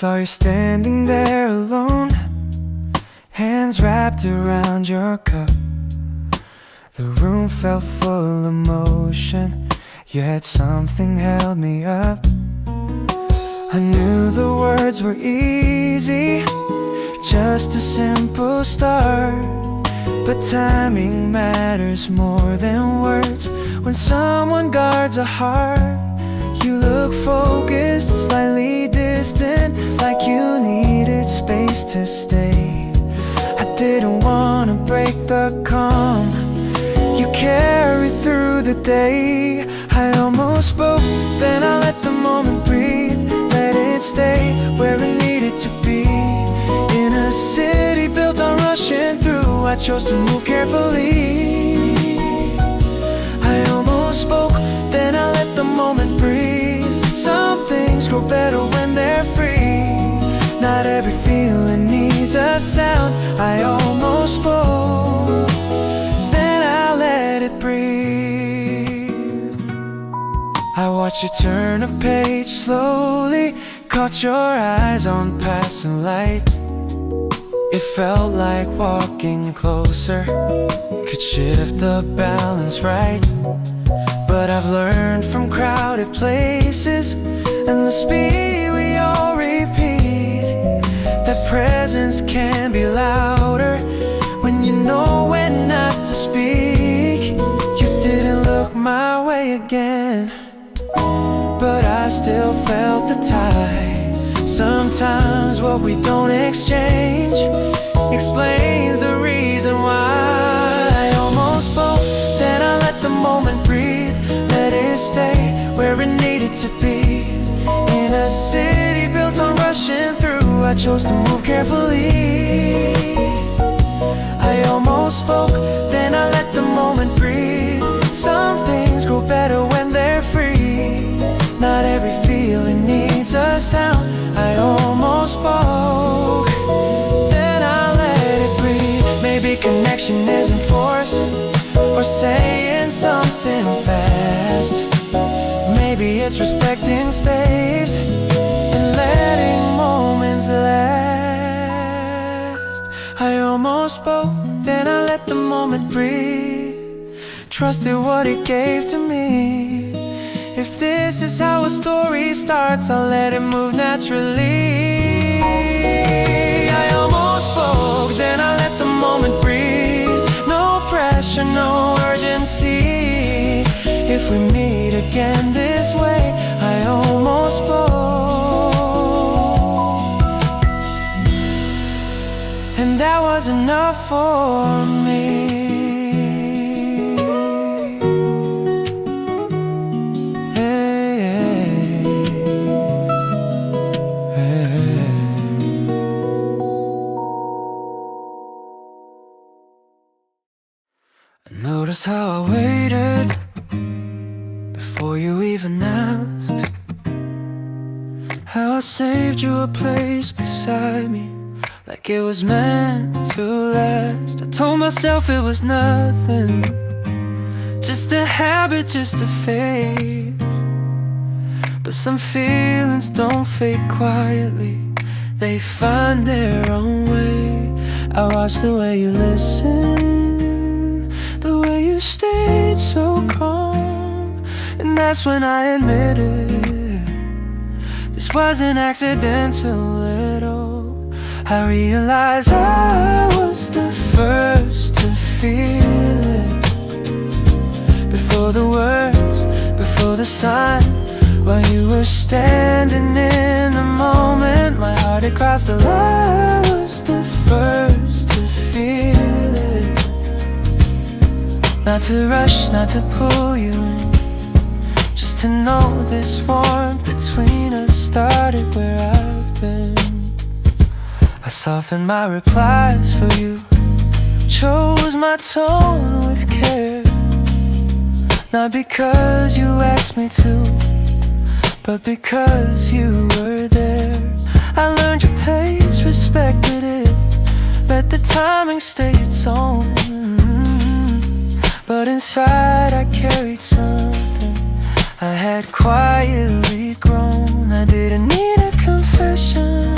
saw you standing there alone, hands wrapped around your cup. The room felt full of motion, yet something held me up. I knew the words were easy, just a simple start, but timing matters more than words. When someone guards a heart, you look focused, slightly distant, like you needed space to stay. I didn't want to break the calm you carried through the day. I almost spoke, then I let the moment breathe, let it stay where it needed to be. In a city built on rushing through, I chose to move carefully. I almost spoke, then I let the moment breathe. Some things grow better when they're free. Not every feeling needs a sound. I almost spoke, then I let it breathe. I watched you turn a page slowly, caught your eyes on passing light. It felt like walking closer could shift the balance right. But I've learned from crowded places and the speed we all repeat, that presence can be louder when you know when not to speak. You didn't look my way again, but I still felt the tide. Sometimes what we don't exchange explains the reason why. I almost spoke, then I let the moment breathe, let it stay where it needed to be. In a city built on rushing through, I chose to move carefully. I almost spoke, then I let the moment breathe. Some things grow better when they're free. Not every feeling needs a sound. I almost spoke, then I let it breathe. Maybe connection isn't force or saying something fast. Maybe it's respecting space and letting moments last. I almost spoke, then I let the moment breathe. Trusted what it gave to me. If this is how a story starts, I'll let it move naturally. I almost spoke, then I let the moment breathe. No pressure, no urgency. If we meet again this way, I almost spoke, and that was enough for me. Notice how I waited before you even asked. How I saved you a place beside me, like it was meant to last. I told myself it was nothing, just a habit, just a phase. But some feelings don't fade quietly, they find their own way. I watched the way you listened, the way you stayed so calm, and that's when I admitted this wasn't accidental at all. I realized I was the first to feel it, before the words, before the sign. While you were standing in the moment, my heart had crossed the line. I was the first to feel it. Not to rush, not to pull you in, just to know this warmth between us started where I've been. I softened my replies for you, chose my tone with care. Not because you asked me to, but because you were there. I learned your pace, respected it, let the timing stay its own. But inside I carried something I had quietly grown. I didn't need a confession,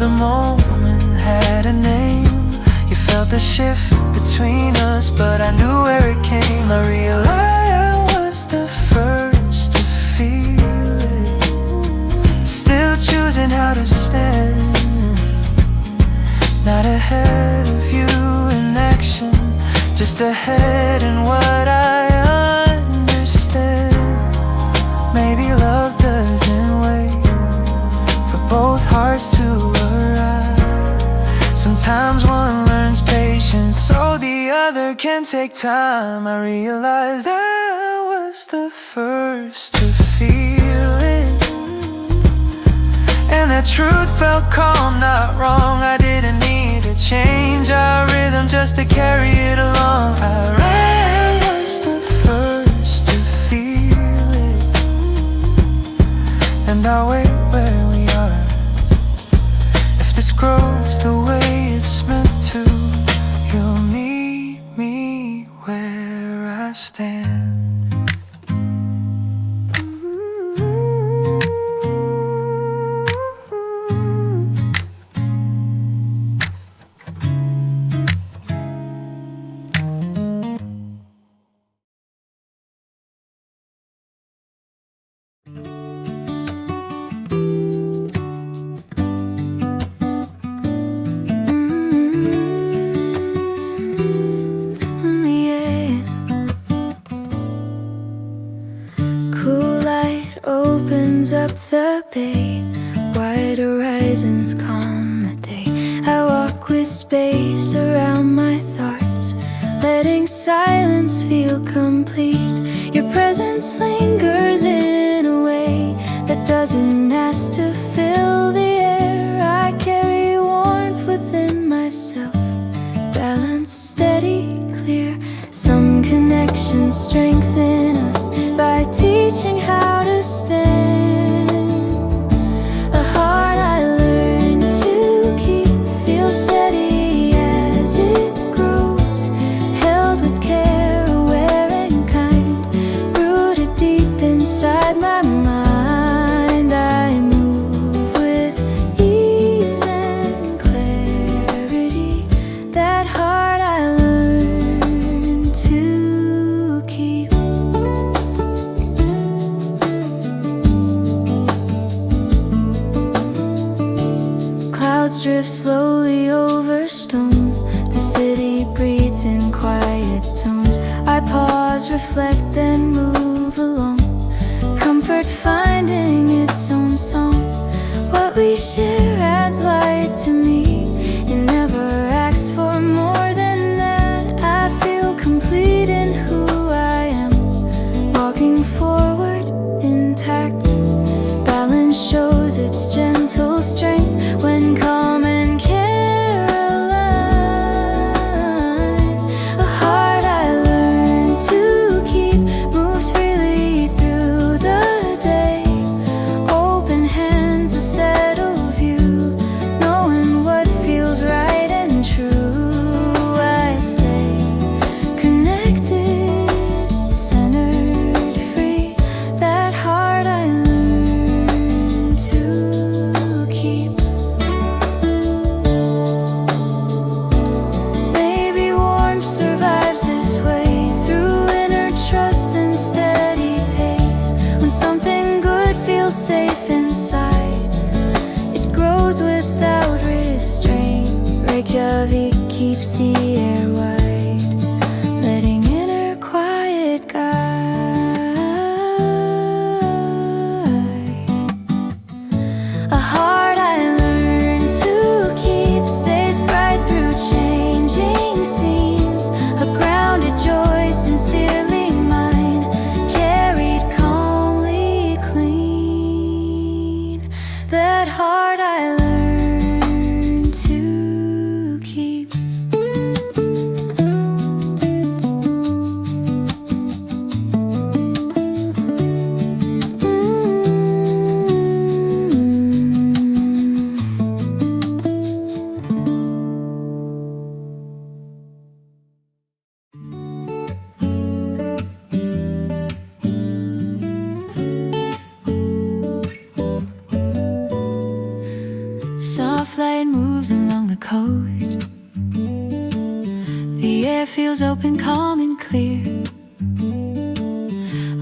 the moment had a name. You felt the shift between us, but I knew where it came. I realized I was the first to feel it. Still choosing how to stand, not ahead of you in action, just ahead in what I understand. Maybe love doesn't wait for both hearts to arrive. Sometimes one learns patience so the other can take time. I realized I was the first to feel it, and that truth felt calm, not wrong. I didn't need to change our rhythm just to carry it along. I was the first to feel it, and I'll wait where we are. If this grows the way it's meant to, you'll meet me where I stand. Up the bay, wide horizons calm the day. I walk with space around my thoughts, letting silence feel complete. Your presence lingers in a way that doesn't ask to fill the air. I carry warmth within myself, balanced, steady, clear. Some connections strengthen us by teaching how to stand. Steady as it grows, held with care, aware and kind, rooted deep inside my mind. I move with ease and clarity. That heart I learned to keep. Clouds drift slowly over stone. The city breathes in quiet tones. I pause, reflect, then move along. Comfort finding its own song. What we share adds light to me. It never asks for more than that. I feel complete in who I am, walking forward intact. Balance shows its gentle strength when calm and care align. A heart I learned to keep moves freely through the day. Open hands, a settled view, knowing what feels right and true. I stay connected, centered, free. That heart I learned to keep. Maybe warmth survives this way through inner trust and steady pace. When something good feels safe inside, it grows without restraint. Reykjavik keeps the air wide, letting inner quiet guide. A heart I learned to keep stays bright through changing scenes. A grounded joy, sincerely mine, carried calmly clean. That heart I learned to keep. starflight moves along the coast. The air feels open, calm and clear.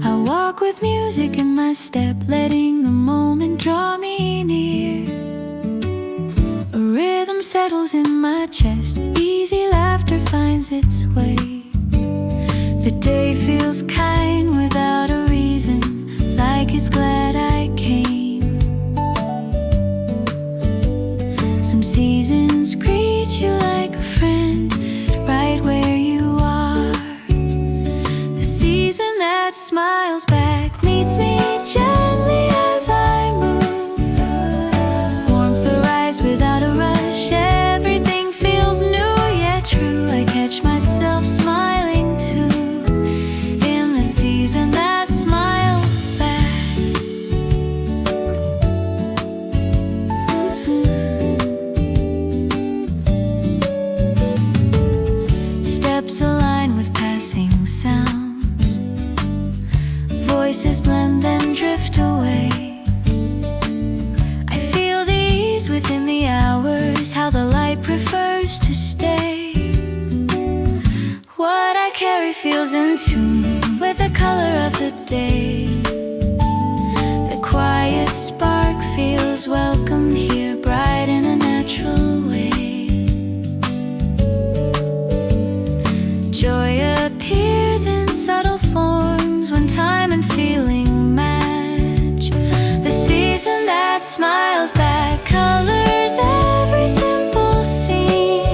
I walk with music in my step, letting the moment draw me near. A rhythm settles in my chest, easy laughter finds its way. The day feels kind without a reason, like it's glad I came. Some seasons greet you like a friend, right where you are. The season that smiles back meets me gently as I move. Warmth arrives without a rush, everything feels new yet true. I catch myself smiling too, in the season that smiles back. Steps align with passing sounds, voices blend then drift away. I feel the ease within the hours, how the light prefers to stay. What I carry feels in tune with the color of the day. The quiet spark feels welcome here, bright in a natural way. Joy appears in subtle forms when time and feeling match. The season that smiles back colors every simple scene.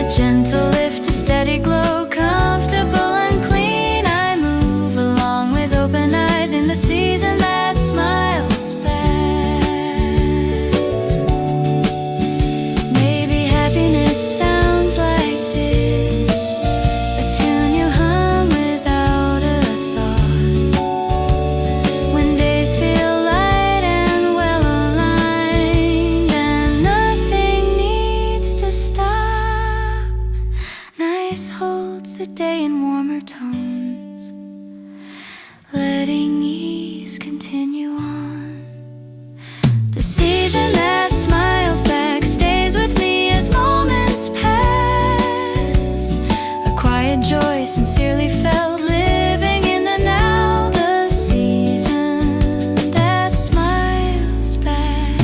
A gentle lift, a steady glow, comfortable and clean. I move along with open eyes in the season that smiles back. Maybe happiness sounds like this, a tune you hum without a thought. When days feel light and well aligned, and nothing needs to stop. Nice holds the day in warmer tones, letting ease continue on. The season that smiles back stays with me as moments pass. A quiet joy sincerely felt, living in the now. The season that smiles back.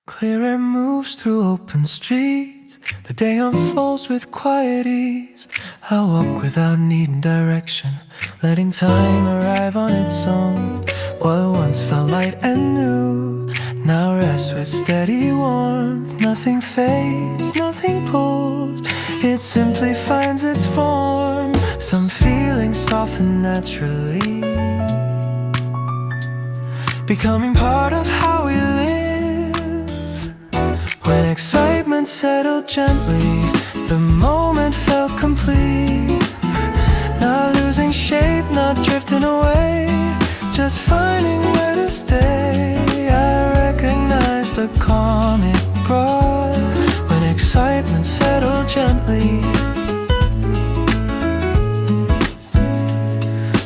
Clear air moves through open streets. The day unfolds with quiet ease. I walk without needing direction, letting time arrive on its own. What once felt light and new now rests with steady warmth. Nothing fades, nothing pulls, it simply finds its form. Some feelings soften naturally, becoming part of how we live. When excitement settled gently, the moment felt complete. Not losing shape, not drifting away, just finding where to stay. I recognize the calm it brought when excitement settled gently.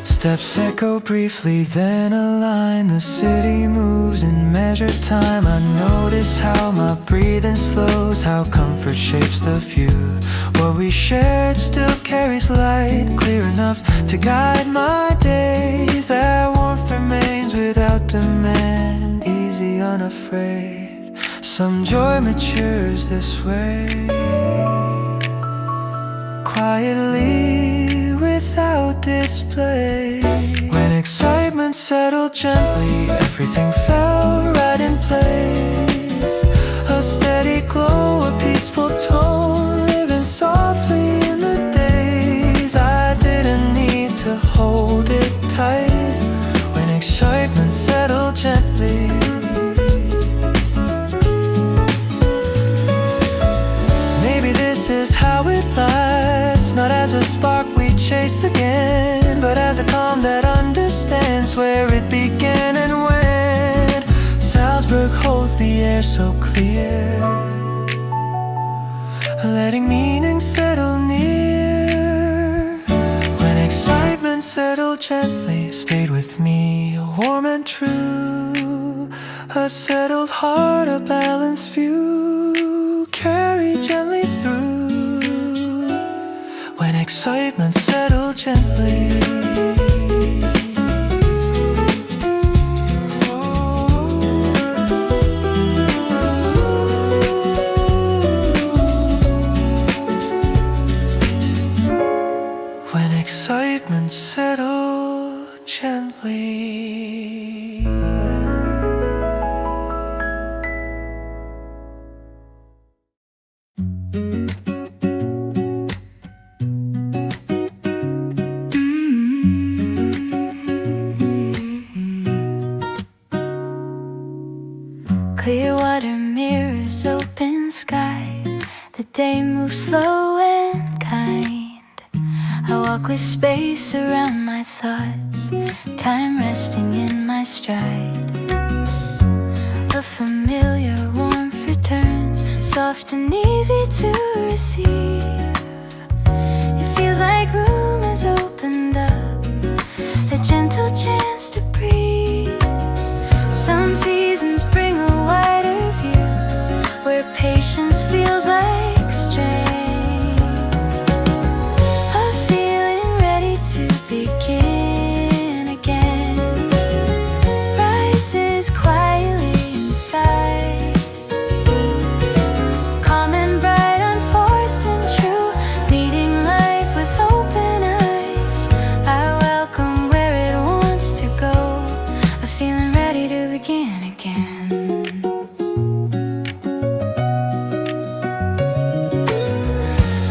Steps echo briefly, then align. The city moves in measured time. I notice how my breathing slows, how comfort shapes the view. What we shared still carries light, clear enough to guide my days. That warmth remains without demand, easy, unafraid. Some joy matures this way, quietly, without display. When excitement settled gently, everything fell right in place. A steady glow, a peaceful tone, living softly in the days. I didn't need to hold it tight when excitement settled gently. Maybe this is how it lasts, not as a spark we chase again, but as a calm that understands where it began and when. Salzburg holds the air so clear, letting meaning settle near. When excitement settled gently, stayed with me, warm and true. A settled heart, a balanced view, carried gently through. When excitement settled gently. When excitement settled gently. Clear water mirrors open sky. The day moves slow and kind. I walk with space around my thoughts, time resting in my stride. A familiar warmth returns, soft and easy to receive. It feels like room has opened up, a gentle chance to breathe. Some seasons bring a wider view, where patience feels like strength. A feeling ready to begin again rises quietly inside. Calm and bright, unforced and true, meeting life with open eyes. I welcome where it wants to go, a feeling ready to begin again.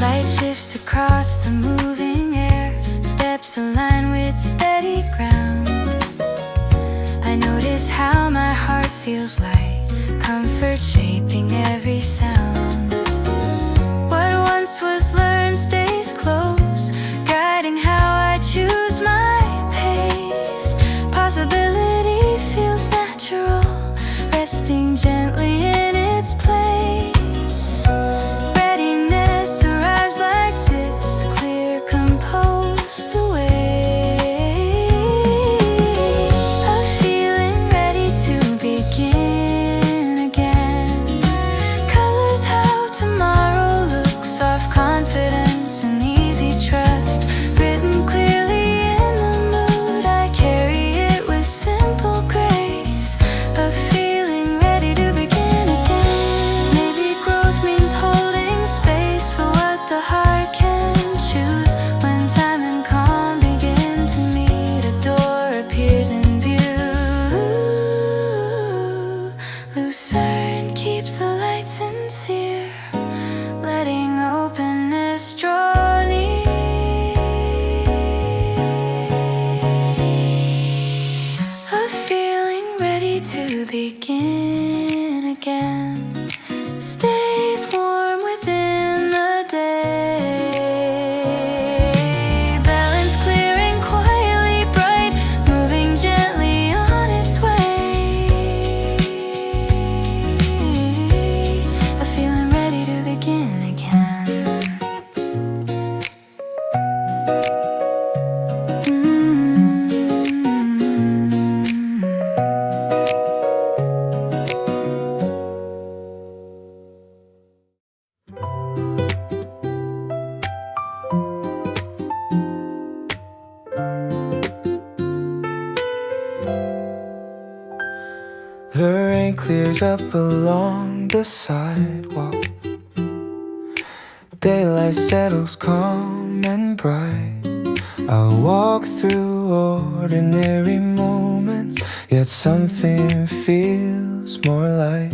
Light shifts across the moving air, steps align with steady ground. I notice how my heart feels light, comfort shaping every sound. What once was learned stays close, guiding how I choose my pace. Possibility feels natural, resting gently in its place. Readiness arrives like this, clear, composed away. A feeling ready to begin again. Colors how tomorrow looks, soft confidence and easy trust, written clearly in the mood. I carry it with simple grace, a feeling ready to begin again. Maybe growth means holding space for what the heart can choose. When time and calm begin to meet, a door appears in view. Lucerne keeps the light sincere, letting openness draw near. A feeling ready to begin again stays warm within the day. Balance clear and quietly bright, moving gently on its way. A feeling ready to begin again. The rain clears up along the sidewalk. Daylight settles calm and bright. I walk through ordinary moments, yet something feels more light.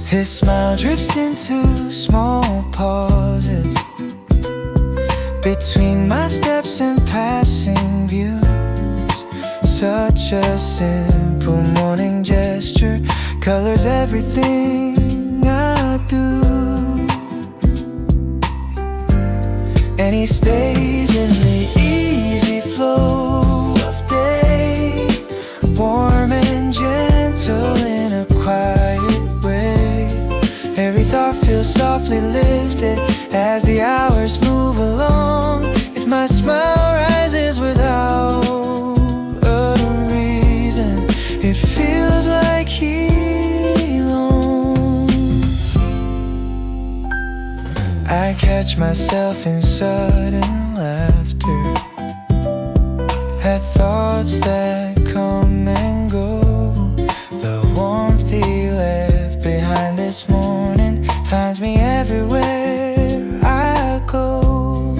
His smile drips into small pauses between my steps and passing views. Such a simple morning gesture colors everything I do. And he stays in the easy flow of day, warm and gentle in a quiet softly lifted as the hours move along. If my smile rises without a reason, it feels like alone. I catch myself in sudden laughter at thoughts that come and go. The warmth he left behind this morning finds me everywhere I go.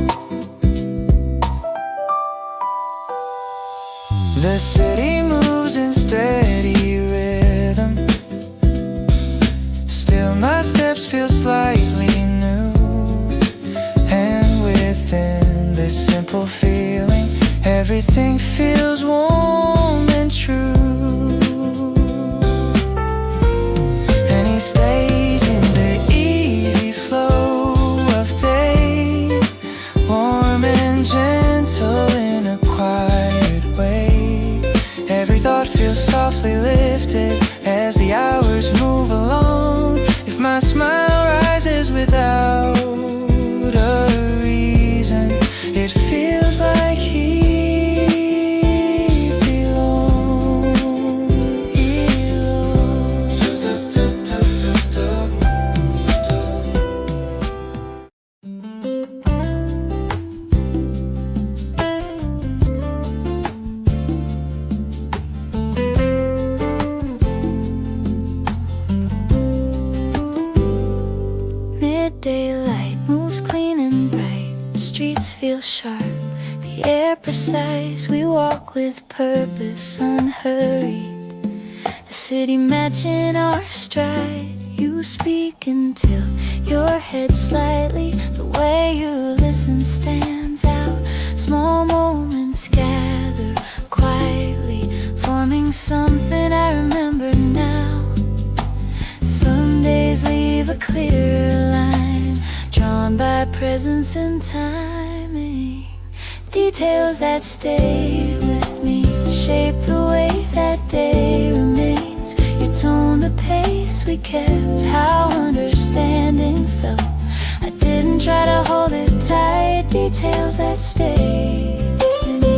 The city moves in steady rhythm. Still my steps feel slightly new. And within this simple feeling, everything feels warm and true. And he stays in the easy flow of day, warm and gentle in a quiet way. Every thought feels softly lifted as the hours move along. If my smile rises without a reason, it feels like daylight moves clean and bright. Streets feel sharp, the air precise. We walk with purpose, unhurried. The city matching our stride. You speak until your head slightly. The way you listen stands out. Small moments gather quietly, forming something I remember now. Some days leave a clear line, drawn by presence and timing. Details that stayed with me shape the way that day remains. Your tone, the pace we kept, how understanding felt. I didn't try to hold it tight. Details that stayed with me.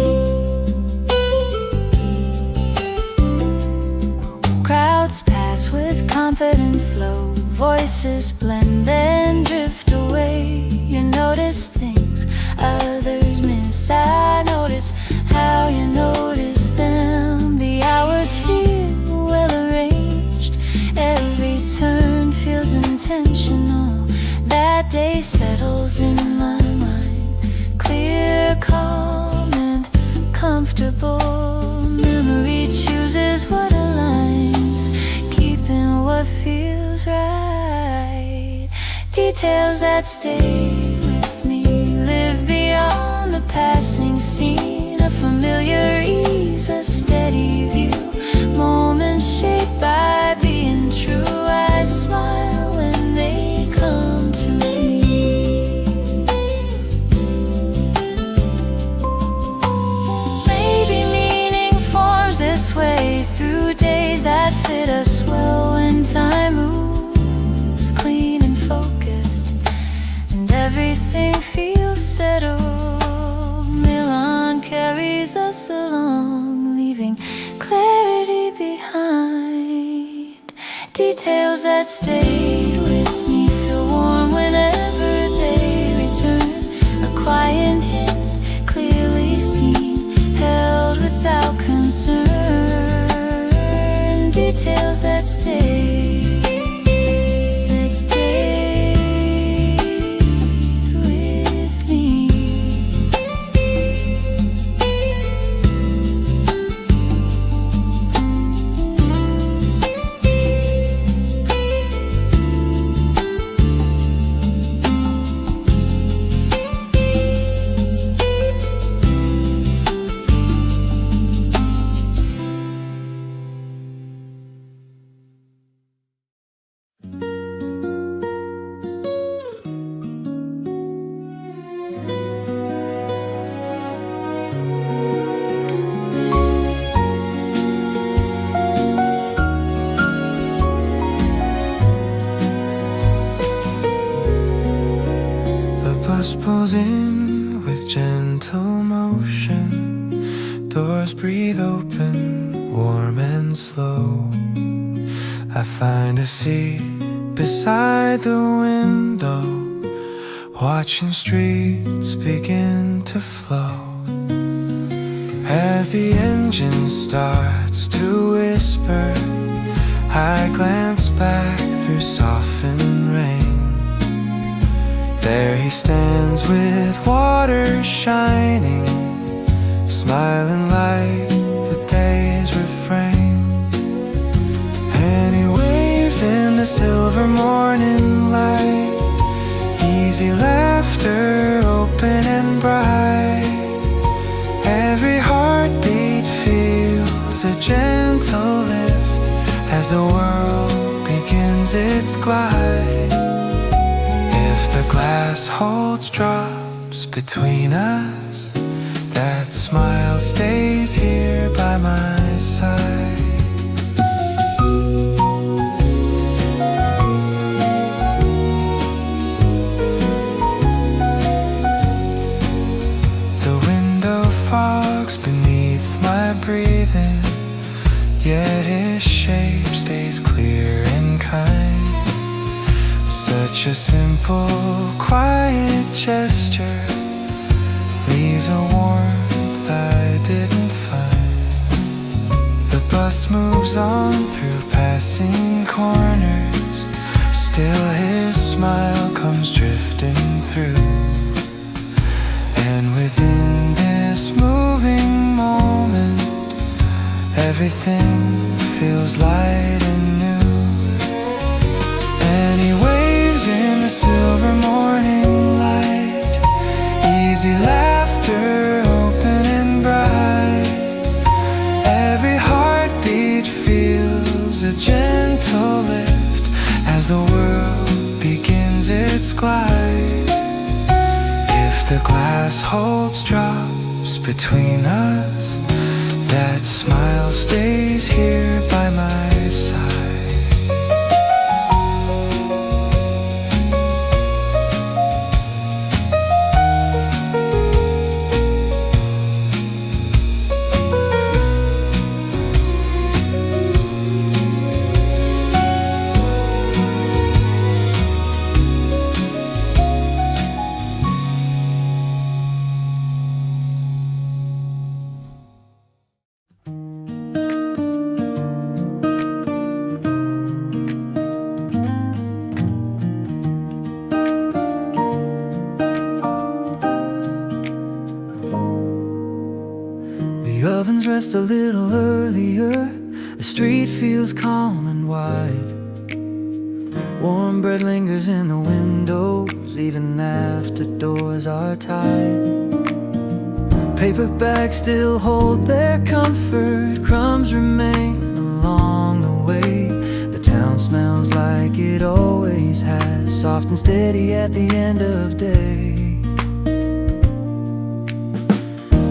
Crowds pass with confident flow. Voices blend and drift away. You notice things others miss. I notice how you notice them. The hours feel well arranged. Every turn feels intentional. That day settles in my mind, clear, calm, and comfortable. Memory chooses what aligns, keeping what feels right. Details that stay with me live beyond the passing scene. A familiar ease, a steady view. Moments shaped by being true. I smile when they come to me. Maybe meaning forms this way through days that fit us well. When time moves clean and focused, and everything feels settled. Milan carries us along, leaving clarity behind. Details that stayed with me feel warm whenever they return. A quiet hint, clearly seen, held without concern. Details that stay, that stay. and slow. I find a seat beside the window, watching streets begin to flow. As the engine starts to whisper, I glance back through softened rain. There he stands with water shining, smiling like the day's refrain. And he waves in the silver morning light, easy laughter, open and bright. Every heartbeat feels a gentle lift as the world begins its glide. If the glass holds drops between us, that smile stays here by my side. Beneath my breathing, yet his shape stays clear and kind. Such a simple, quiet gesture leaves a warmth I didn't find. The bus moves on through passing corners, still his smile comes drifting through. And within this moving moment, everything feels light and new. And he waves in the silver morning light, easy laughter, open and bright. Every heartbeat feels a gentle lift as the world begins its glide. If the glass holds drops between us, that smile stays here by my side. Ovens rest a little earlier, the street feels calm and wide. Warm bread lingers in the windows, even after doors are tied. Paper bags still hold their comfort, crumbs remain along the way. The town smells like it always has, soft and steady at the end of day.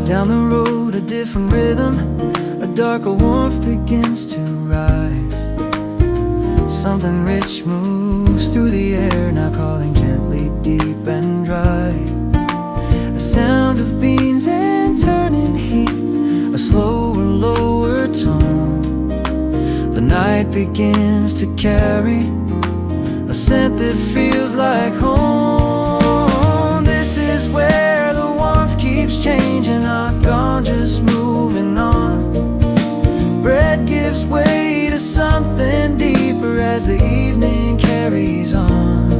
Down the road a different rhythm, a darker warmth begins to rise. Something rich moves through the air, now calling gently, deep and dry. A sound of beans and turning heat, a slower, lower tone. The night begins to carry a scent that feels like home. This is where the warmth keeps changing, not gone, just moving on. Bread gives way to something deeper as the evening carries on.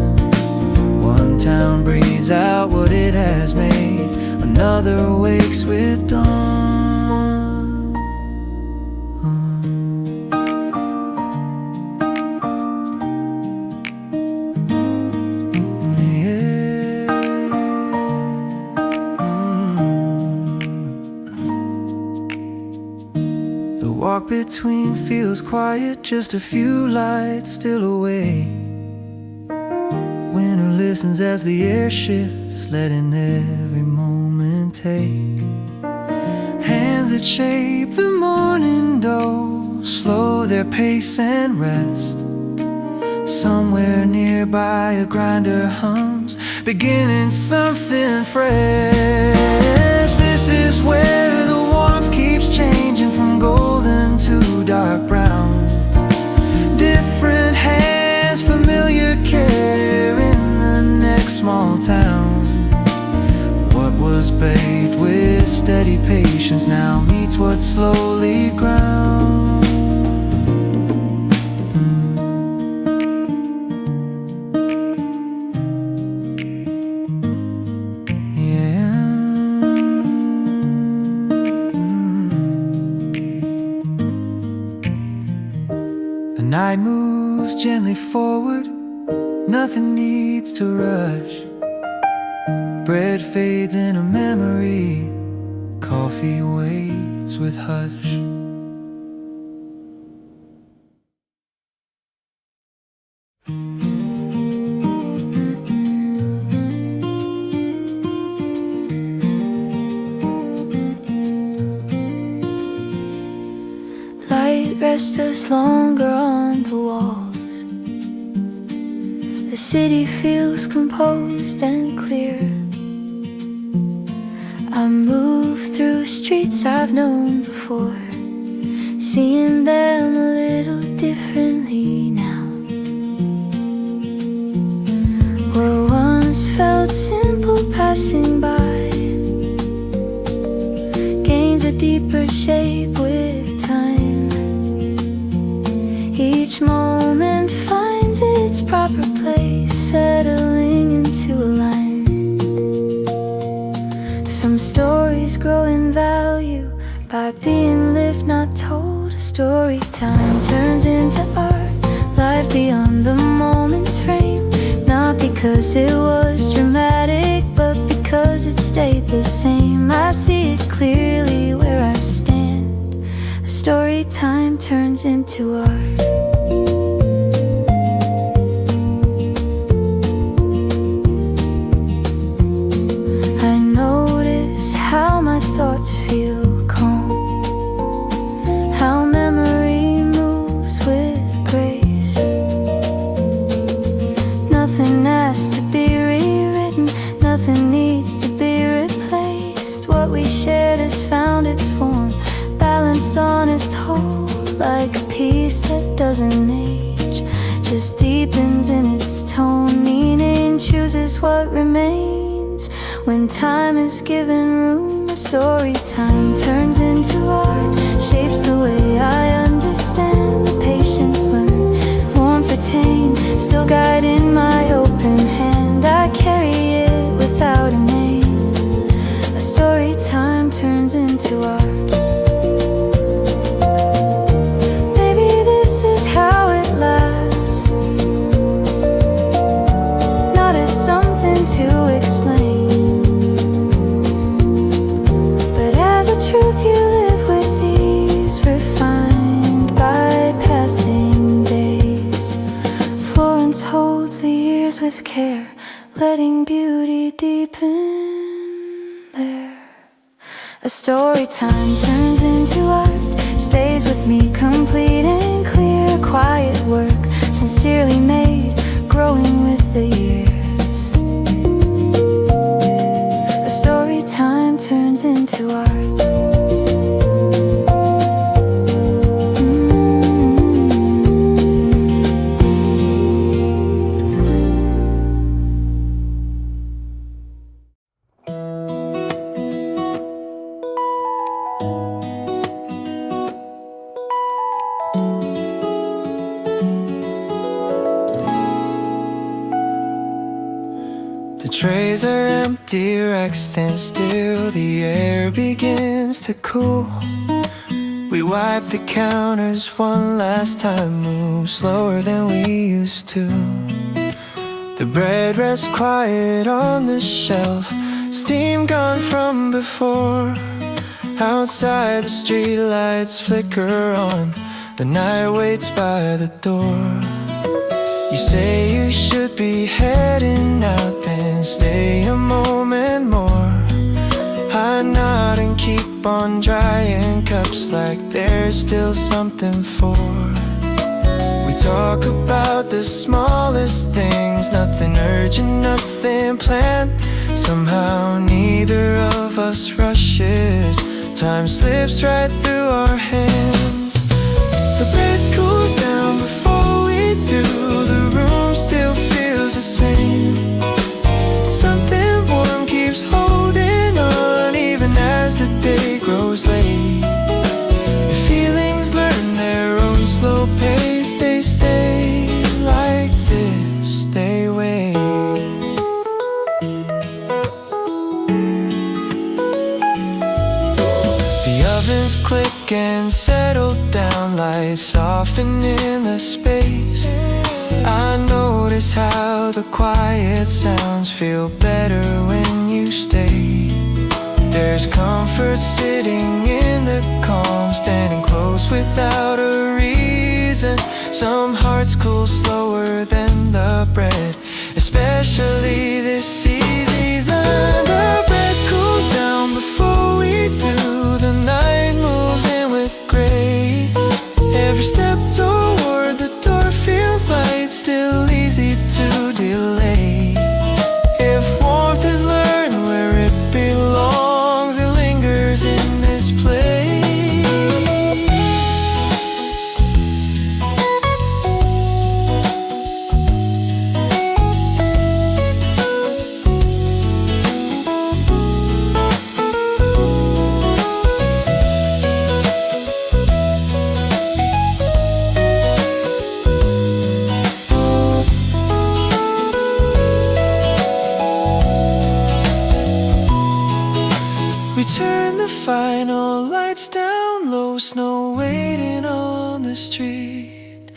One town breathes out what it has made, another wakes with dawn. The walk between feels quiet, just a few lights still away. Winter listens as the air shifts, letting every moment take. Hands that shape the morning dough slow their pace and rest. Somewhere nearby a grinder hums, beginning something fresh. This is where the warmth keeps changing from from golden to dark brown. Different hands, familiar care in the next small town. What was baked with steady patience now meets what's slowly ground. The night moves gently forward, nothing needs to rush. Bread fades in a memory, coffee waits with hush. Light rests us longer on the walls. The city feels composed and clear. I move through streets I've known before, seeing them a little differently now. What once felt simple passing by gains a deeper shape with time. Each moment finds its proper place, settling into a line. Some stories grow in value by being lived, not told. A story time turns into art, life beyond the moment's frame. Not because it was dramatic, but because it stayed the same. I see it clearly where I stand. A story time turns into art. Thoughts feel calm, how memory moves with grace. Nothing has to be rewritten, nothing needs to be replaced. What we shared has found its form, balanced, honest, whole, like a piece that doesn't age, just deepens in its tone. Meaning chooses what remains when time is given room. Story time turns into art, shapes the way I understand. The patience learned, warmth attained, still guiding my open hand. I carry it without a name. A story time turns into art. Maybe this is how it lasts, not as something to explain, truth you live with ease, refined by passing days. Florence holds the years with care, letting beauty deepen there. A story time turns into art, stays with me complete and clear. Quiet work, sincerely made, growing with the years. A story time turns into art. The trays are empty, racks stand still, the air begins to cool. We wipe the counters one last time, move slower than we used to. The bread rests quiet on the shelf, steam gone from before. Outside the street lights flicker on, the night waits by the door. You say you should be heading out, then stay a moment more. I nod and keep on drying cups like there's still something for. We talk about the smallest things, nothing urgent, nothing planned. Somehow neither of us rushes Time slips right through our hands. The bread cools down before we do. The room still feels the same. Something warm keeps holding on even as the day grows late. Your feelings learn their own slow pace. They stay like this, they wait. The ovens click and settle down, lights soften in the space. I notice how the quiet sounds feel better when you stay. There's comfort sitting in the calm, standing close without a reason. Some hearts cool slower than the bread, especially this season. The bread cools down before we do. The night moves in with grace. Every step toward the door feels light, still easy to delay. If warmth is learned where it belongs, it lingers in this place. We turn the final lights down low, snow waiting on the street.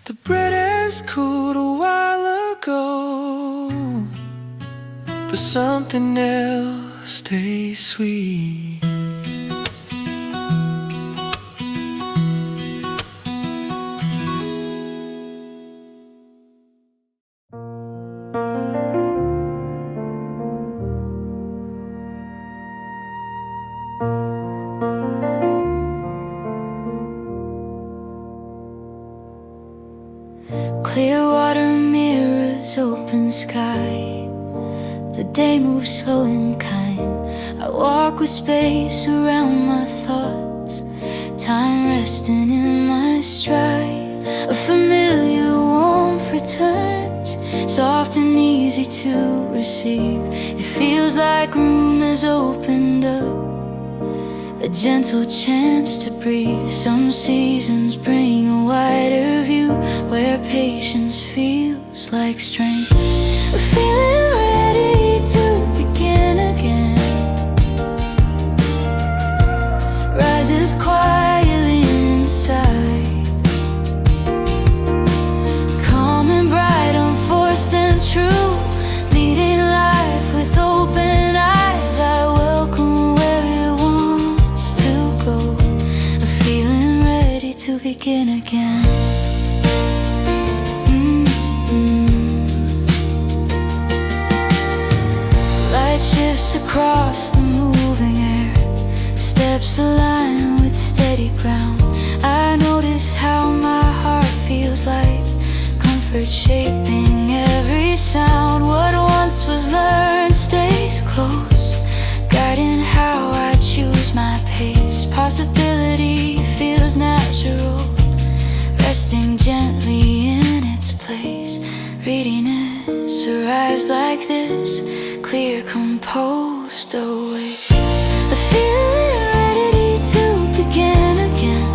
The bread has cooled a while ago, but something else stays sweet. Clear water mirrors open sky. The day moves slow and kind. I walk with space around my thoughts. Time resting in my stride. A familiar warmth returns, soft and easy to receive. It feels like room has opened up, a gentle chance to breathe. Some seasons bring a wider view, where patience feels like strength. Feeling ready to begin again. Rises quietly inside, calm and bright, unforced and true, leading life with open eyes. I welcome where it wants to go, a feeling ready to begin again. Light shifts across the moving air, steps align with steady ground. I notice how my heart feels like comfort shaping every sound. What once was learned stays close, guiding how I choose my pace. Possibility feels natural, resting gently in its place. Readiness arrives like this, clear, composed, awake. The feeling ready to begin again.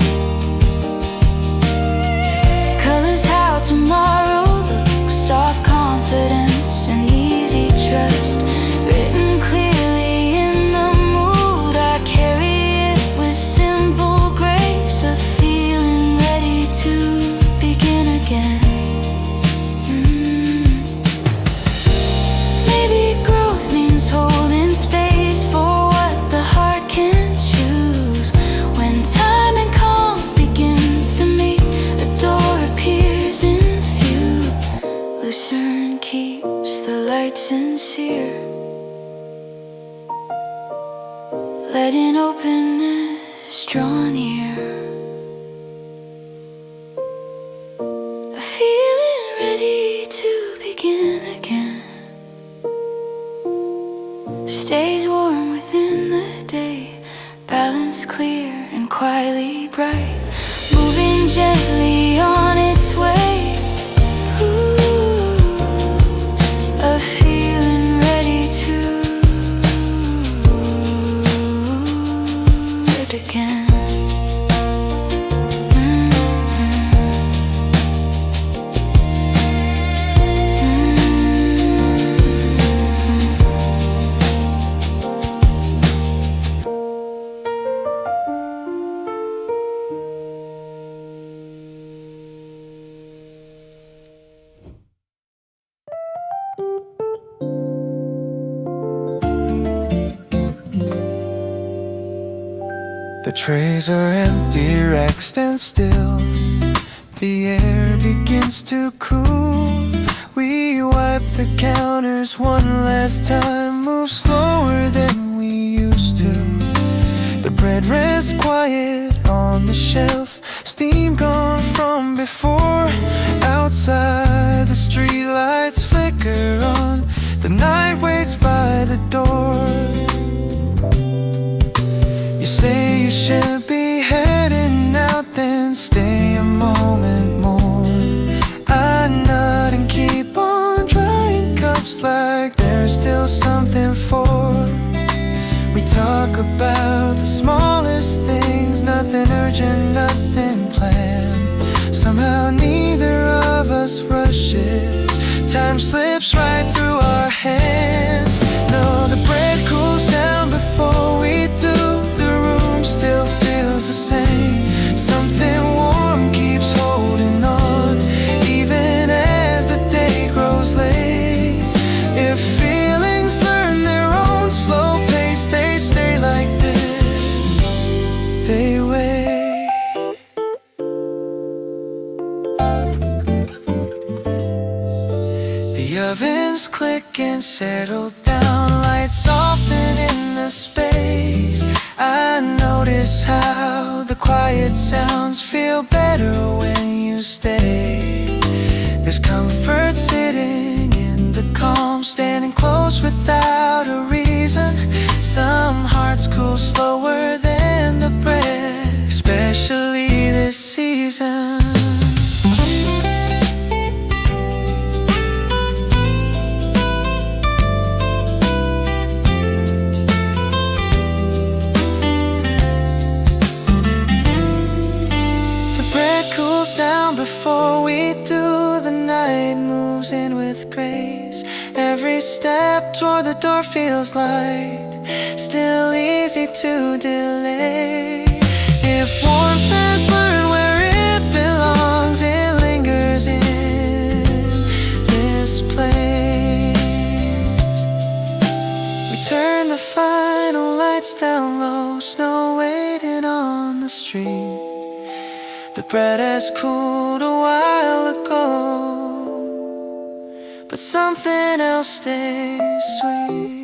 Colors how tomorrow looks, soft confidence and easy trust, written clearly in the mood. I carry it with simple grace, a feeling ready to begin again. Maybe growth means holding space for trays are empty, racks stand still. The air begins to cool. We wipe the counters one last time, move slower than we used to. The bread rests quiet on the shelf, steam gone from before. Outside the street lights flicker on, the night waits by the door. You say you should be heading out, then stay a moment more. I nod and keep on drying cups like there's still something for. We talk about the smallest things, nothing urgent, nothing planned. Somehow neither of us rushes, time slips right through our hands. No, the bread cools down before we do. Still feels the same. Something warm keeps holding on, even as the day grows late. If feelings learn their own slow pace, they stay like this, they wait. The ovens click and settle down, lights soften in the space. I notice how the quiet sounds feel better when you stay. There's comfort sitting in the calm, standing close without a reason. Some hearts cool slower than the bread, especially this season. Down before we do, the night moves in with grace. Every step toward the door feels light, still easy to delay. If warmth has learned where it belongs, it lingers in this place. We turn the final lights down low, snow waiting on the street. The bread has cooled a while ago, but something else stays sweet.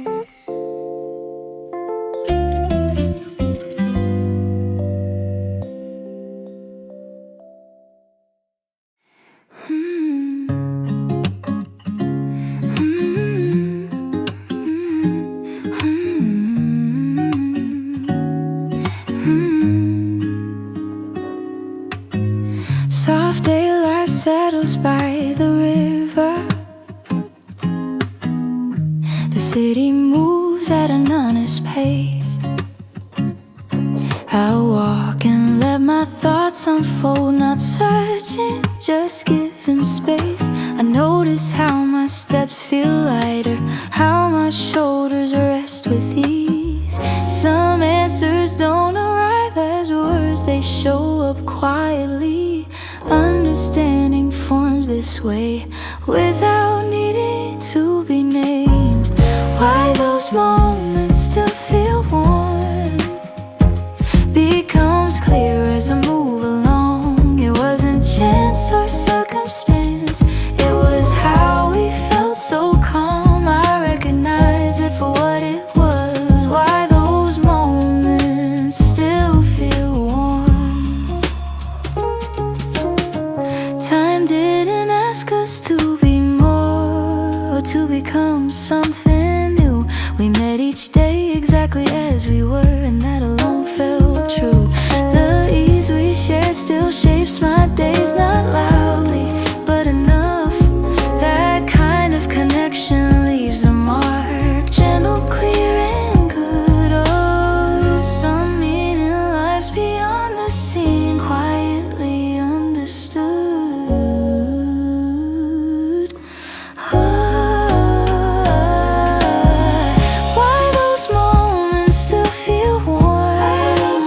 Soft daylight settles by the river. The city moves at an honest pace. I walk and let my thoughts unfold, not searching, just giving space. I notice how my steps feel lighter, how my shoulders rest with ease. Some answers don't arrive as words, they show up quietly. Understanding forms this way without needing to be named. Why those moments still feel warm becomes clear as I move along. It wasn't chance or circumstance, it was how we felt so calm. I recognize it for what it was. Why those moments still feel warm. Time didn't ask us to be more or to become something new. We met each day exactly as we were, and that alone felt true. The ease we shared still shapes my days, not loudly, but enough. That kind of connection leaves a mark, gentle, clear, and good. Oh, some meaning lives beyond the scene, quietly understood. Why those moments still feel warm,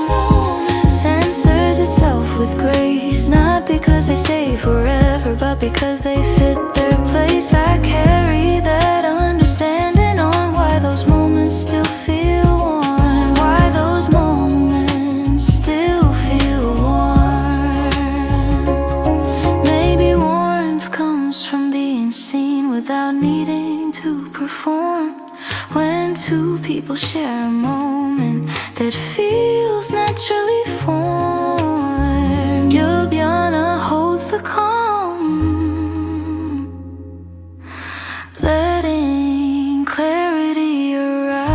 censors itself with grace, not because they stay forever, but because they fit their place. I carry that understanding on why those moments still feel warm, why those moments people share a moment that feels naturally formed. Ljubljana holds the calm, letting clarity arrive.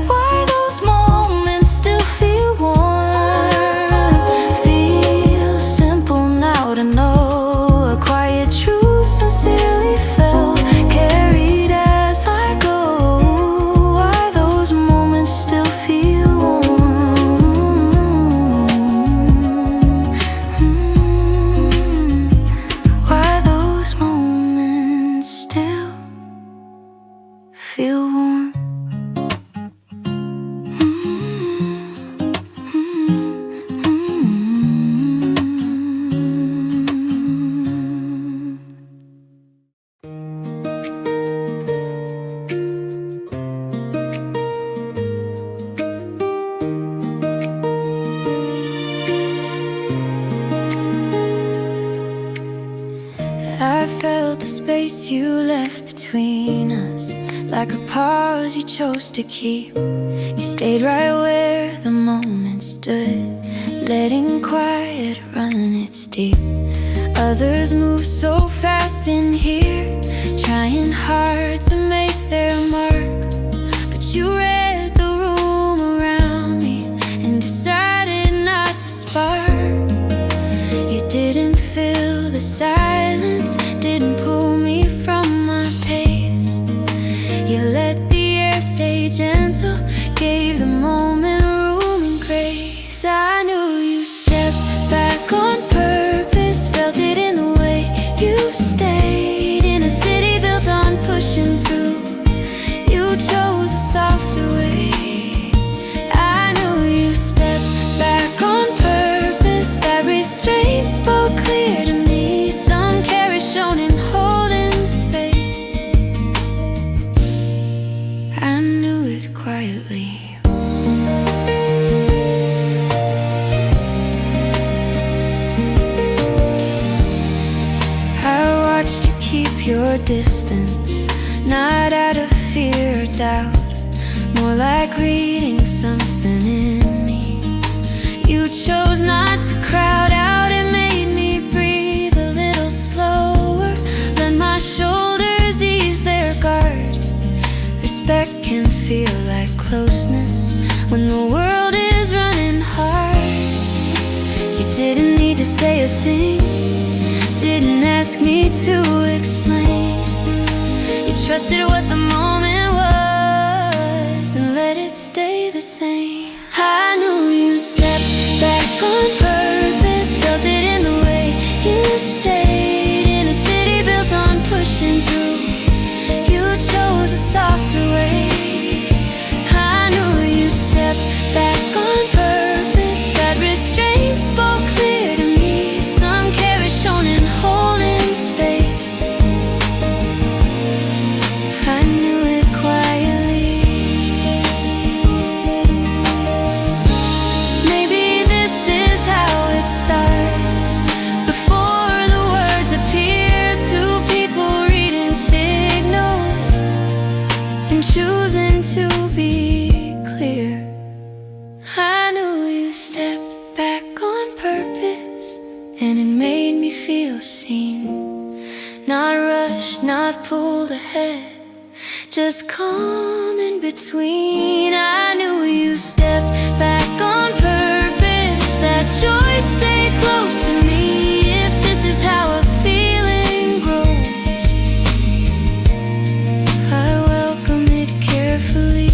Why those moments still feel warm, feel simple now to know. A quiet truth sincerely felt, carried as I go. Why those moments still feel warm, why those moments still feel warm. I felt the space you left between us, like a pause you chose to keep. You stayed right where the moment stood, letting quiet run its deep. Others move so fast in here, trying hard to make their mark. But you read the room around me and decided not to spark. You didn't fill the silence, didn't pull me from my pace. You let the air stay gentle, gave the moment room and grace. I knew you stepped back on purpose, felt it in the way you stayed. In a city built on pushing through, you chose a softer way. I knew you stepped back on purpose, that restraint spoke clear to me. Some care is shown in holding space. I knew it quietly. I watched you keep your distance, not out of fear or doubt, more like reading something in me. You chose not to crowd out, it made me breathe a little slower. Let my shoulders ease their guard. Respect can feel like closeness when the world is running hard. You didn't need to say a thing, didn't ask me to explain. You trusted what the moment was and let it stay the same. I knew you stepped back on purpose, felt it in the way you stayed. In a city built on pushing through, you chose a softer way. I knew you stepped back on purpose, that restraint spoke clear to me. Some care is shown in holding space. I knew it quietly. Maybe this is how it starts. Before the words appear, two people reading signals and choosing to be clear. I knew you stepped back on purpose, and it made me feel seen. Not rushed, not pulled ahead, just calm in between. I knew you stepped back on purpose, that choice stay close to me. If this is how a feeling grows, I welcome it carefully.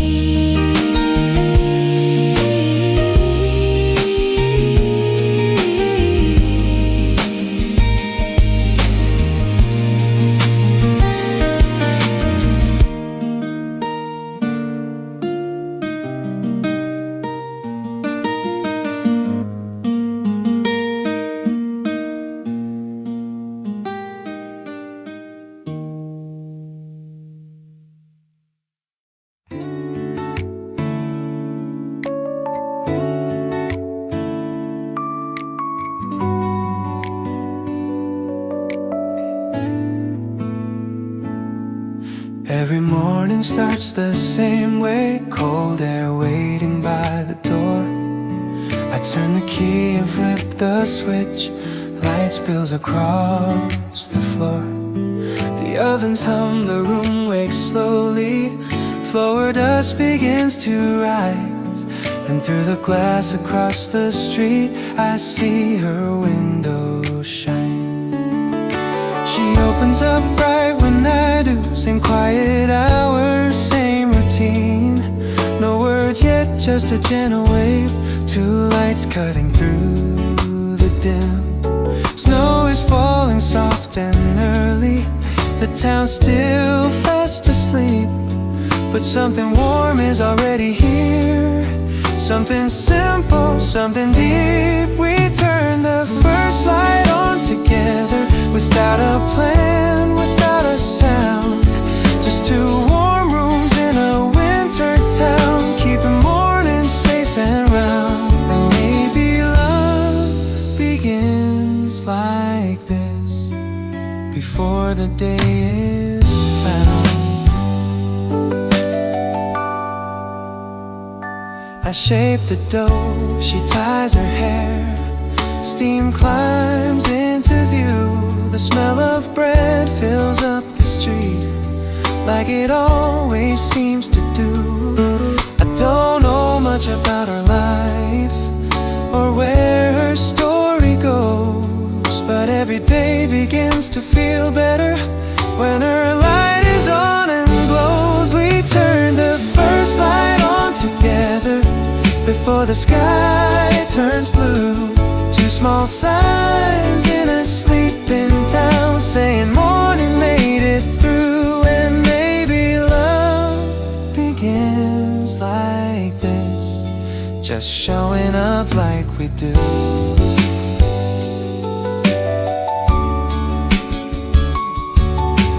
Every morning starts the same way, cold air waiting by the door. I turn the key and flip the switch, light spills across the floor. The ovens hum, the room wakes slowly, floor dust begins to rise. And through the glass across the street, I see her window shine. She opens up bright when I do, same quiet hours, same routine. No words yet, just a gentle wave, two lights cutting through the dim. Snow is falling soft and early, the town's still fast asleep, but something warm is already here. Something simple, something deep. We turn the first light on together, without a plan, without a sound. Just two warm rooms in a winter town, keeping mornings safe and round. And maybe love begins like this, before the day is found. I shape the dough, she ties her hair, steam climbs into view. The smell of bread fills up the street, like it always seems to do. I don't know much about her life, or where her story goes, but every day begins to feel better when her light is on and glows. We turn the first light on together, before the sky turns blue. Two small signs in a sleeping town, saying morning made it through. And maybe love begins like this, just showing up like we do.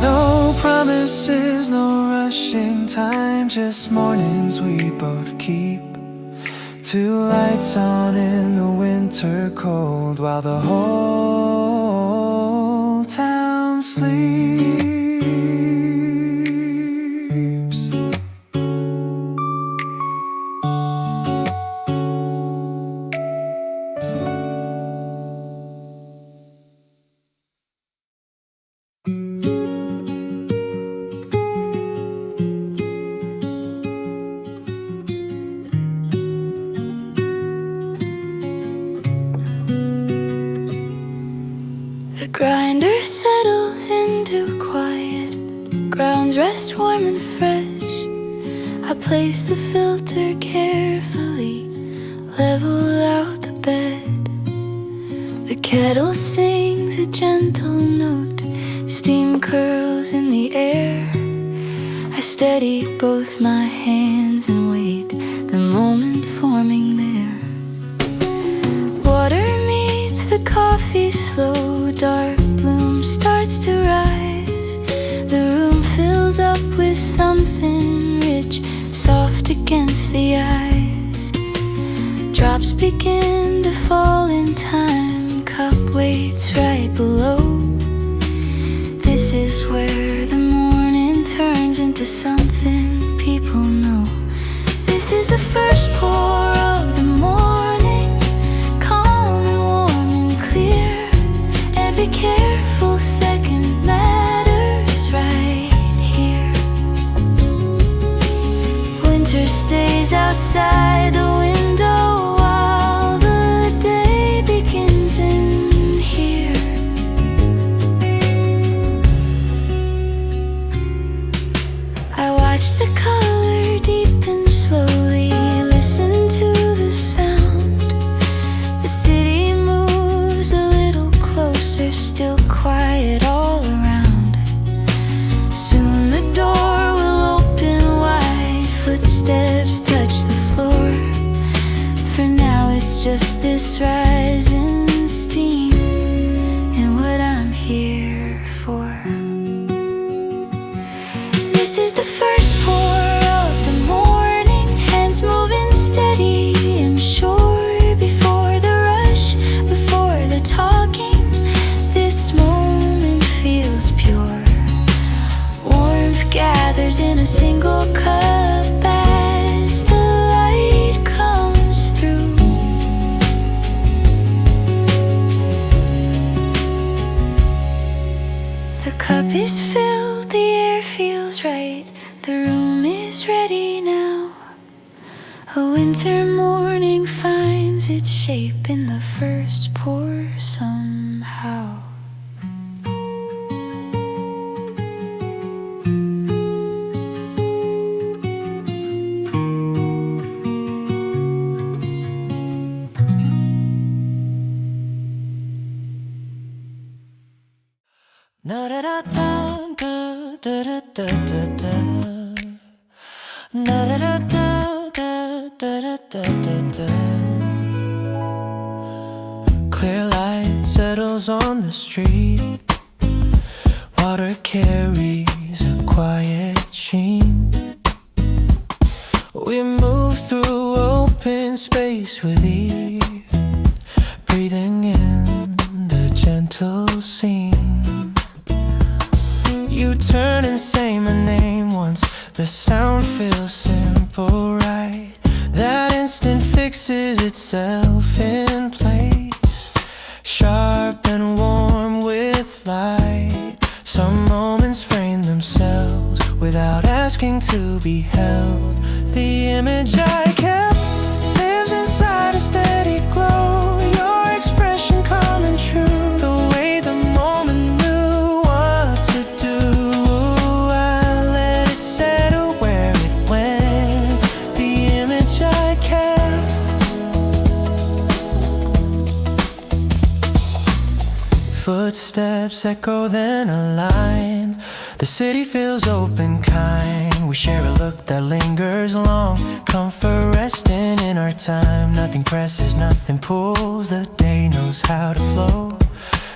No promises, no rushing time, just mornings we both keep. Two lights on in the winter cold, while the whole town sleeps. The grinder settles into quiet, grounds rest warm and fresh. I place the filter carefully, level out the bed. The kettle sings a gentle note, steam curls in the air. I steady both my hands and wait, the moment forming there. Water meets the coffee slow, dark bloom starts to rise. The room fills up with something rich, soft against the eyes. Drops begin to fall in time, cup waits right below. This is where the morning turns into something people know. This is the first pour of the morning, calm and warm and clear. Every careful second matters right here. Winter stays outside the window while the day begins in here. I watch the color deepen slowly, listen to the sound. The city moves a little closer, still quiet all around. Soon the door will open wide, footsteps touch the floor. For now it's just this rising steam and what I'm here for. This is the first pour of the morning, hands moving steady and sure. Before the rush, before the talking, this moment feels pure. Warmth gathers cup is filled, the air feels right, the room is ready now. A winter morning finds its shape in the first pour somehow. Clear light settles on the street. Water carries a quiet sheen. We move through open space with ease, breathing in the gentle scene. You turn and say my name once, the sound feels simple, right? That instant fixes itself in place, sharp and warm with light. Some moments frame themselves without asking to be held. The image I kept lives inside a steady glow, your expression calm and true, the way the moment knew what to do. I let it settle where it went, the image I kept. Footsteps echo then align. The city feels open, kind. We share a look that lingers long. Comfort resting in our time. Nothing presses, nothing pulls. The day knows how to flow.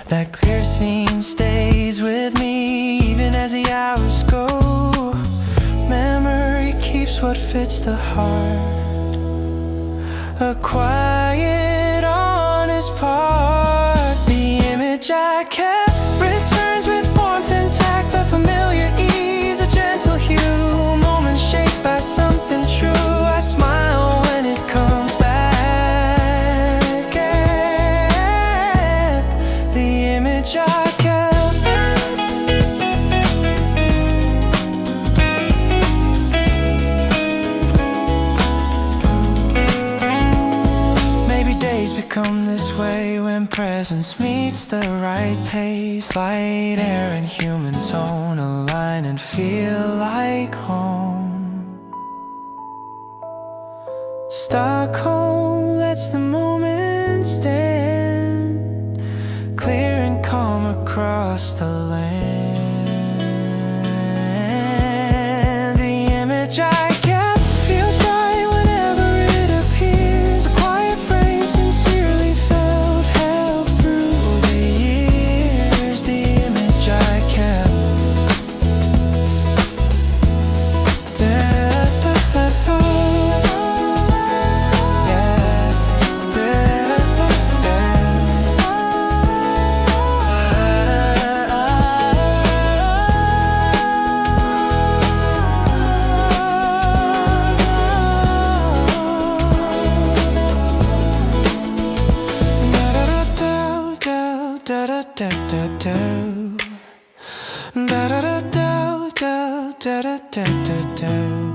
That clear scene stays with me even as the hours go. Memory keeps what fits the heart, a quiet, honest part. The image I kept returns with warmth intact, a familiar ease, a gentle hue, moments shaped by something true. I smile when it comes back, and the image I kept. Maybe days become this way when presence meets the right pace. Light air and human tone align and feel like home. Stockholm lets the moment stand, clear and calm across the land. The image I kept feels bright whenever it appears, a quiet frame sincerely felt, held through the years. The image I kept. Da da da da da da da da da.